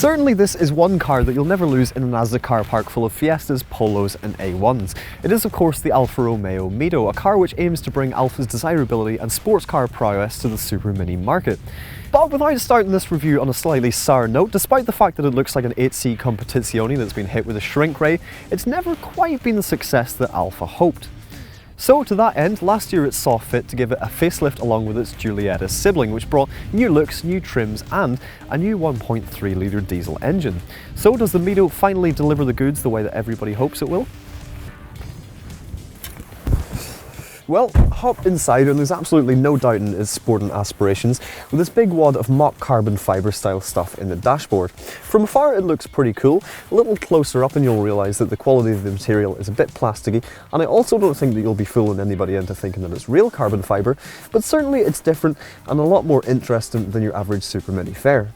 Certainly this is one car that you'll never lose in a Mazda car park full of Fiestas, Polos and A1s. It is of course the Alfa Romeo Mito, a car which aims to bring Alfa's desirability and sports car prowess to the Supermini market. But without starting this review on a slightly sour note, despite the fact that it looks like an 8C Competizione that's been hit with a shrink ray, it's never quite been the success that Alfa hoped. So to that end, last year it saw fit to give it a facelift along with its Giulietta sibling, which brought new looks, new trims and a new 1.3 litre diesel engine. So does the Mito finally deliver the goods the way that everybody hopes it will? Well, hop inside and there's absolutely no doubting its sporting aspirations with this big wad of mock carbon fibre style stuff in the dashboard. From afar it looks pretty cool, a little closer up and you'll realise that the quality of the material is a bit plasticky, and I also don't think that you'll be fooling anybody into thinking that it's real carbon fibre, but certainly it's different and a lot more interesting than your average Supermini fare.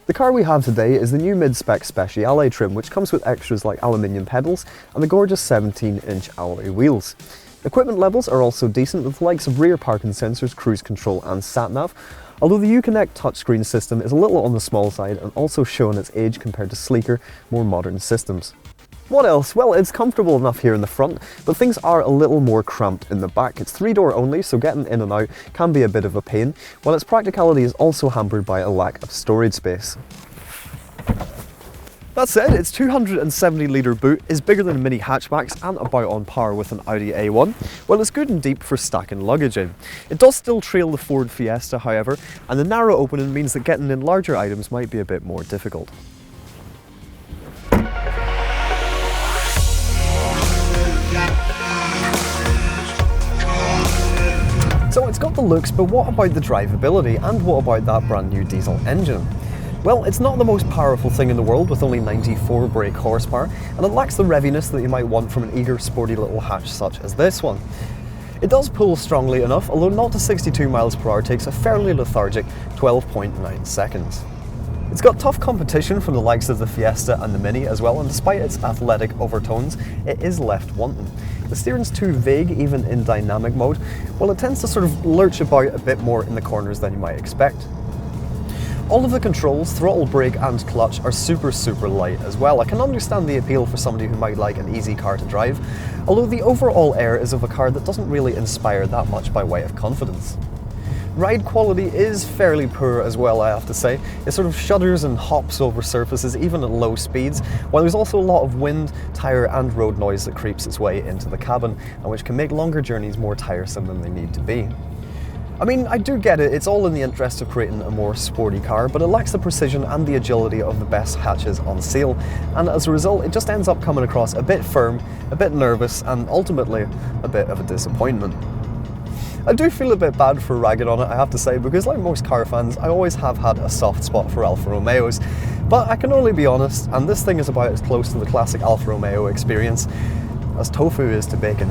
The car we have today is the new mid-spec Speciale trim, which comes with extras like aluminium pedals and the gorgeous 17-inch alloy wheels. Equipment levels are also decent with the likes of rear parking sensors, cruise control and sat-nav, although the Uconnect touchscreen system is a little on the small side and also showing its age compared to sleeker, more modern systems. What else? Well, it's comfortable enough here in the front, but things are a little more cramped in the back. It's 3-door only, so getting in and out can be a bit of a pain, while its practicality is also hampered by a lack of storage space. That said, its 270 litre boot is bigger than mini hatchbacks and about on par with an Audi A1, while it's good and deep for stacking luggage in. It does still trail the Ford Fiesta, however, and the narrow opening means that getting in larger items might be a bit more difficult. So it's got the looks, but what about the drivability, and what about that brand new diesel engine? Well, it's not the most powerful thing in the world with only 94 brake horsepower, and it lacks the reviness that you might want from an eager, sporty little hatch such as this one. It does pull strongly enough, although 0 to 62 miles per hour takes a fairly lethargic 12.9 seconds. It's got tough competition from the likes of the Fiesta and the Mini as well, and despite its athletic overtones, it is left wanting. The steering's too vague even in dynamic mode, while it tends to sort of lurch about a bit more in the corners than you might expect. All of the controls, throttle, brake and clutch are super light as well. I can understand the appeal for somebody who might like an easy car to drive, although the overall air is of a car that doesn't really inspire that much by way of confidence. Ride quality is fairly poor as well, I have to say. It sort of shudders and hops over surfaces even at low speeds, while there's also a lot of wind, tyre and road noise that creeps its way into the cabin, and which can make longer journeys more tiresome than they need to be. I mean, I do get it, it's all in the interest of creating a more sporty car, but it lacks the precision and the agility of the best hatches on sale, and as a result it just ends up coming across a bit firm, a bit nervous, and ultimately a bit of a disappointment. I do feel a bit bad for ragging on it, I have to say, because like most car fans, I always have had a soft spot for Alfa Romeos, but I can only be honest, and this thing is about as close to the classic Alfa Romeo experience as tofu is to bacon.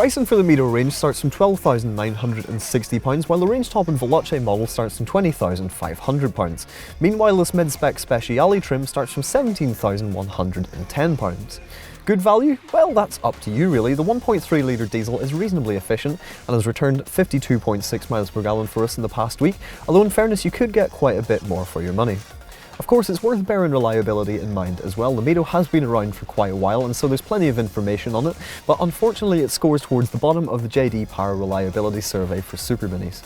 Pricing for the Mito range starts from £12,960, while the range top and Veloce model starts from £20,500. Meanwhile, this mid-spec Speciale trim starts from £17,110. Good value? Well, that's up to you really. The 1.3 litre diesel is reasonably efficient and has returned 52.6 miles per gallon for us in the past week, although in fairness you could get quite a bit more for your money. Of course, it's worth bearing reliability in mind as well. The Mito has been around for quite a while and so there's plenty of information on it, but unfortunately it scores towards the bottom of the JD Power Reliability Survey for Superminis.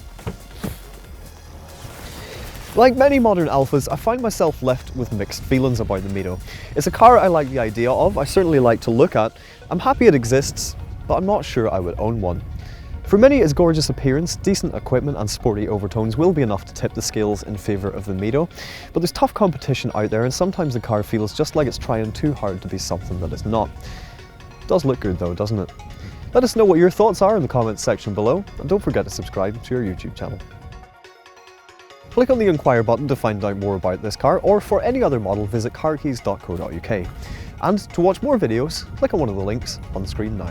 Like many modern Alphas, I find myself left with mixed feelings about the Mito. It's a car I like the idea of, I certainly like to look at, I'm happy it exists, but I'm not sure I would own one. For many, its gorgeous appearance, decent equipment and sporty overtones will be enough to tip the scales in favour of the Mito, but there's tough competition out there and sometimes the car feels just like it's trying too hard to be something that it's not. It does look good though, doesn't it? Let us know what your thoughts are in the comments section below, and don't forget to subscribe to our YouTube channel. Click on the inquire button to find out more about this car, or for any other model visit carkeys.co.uk. And to watch more videos, click on one of the links on the screen now.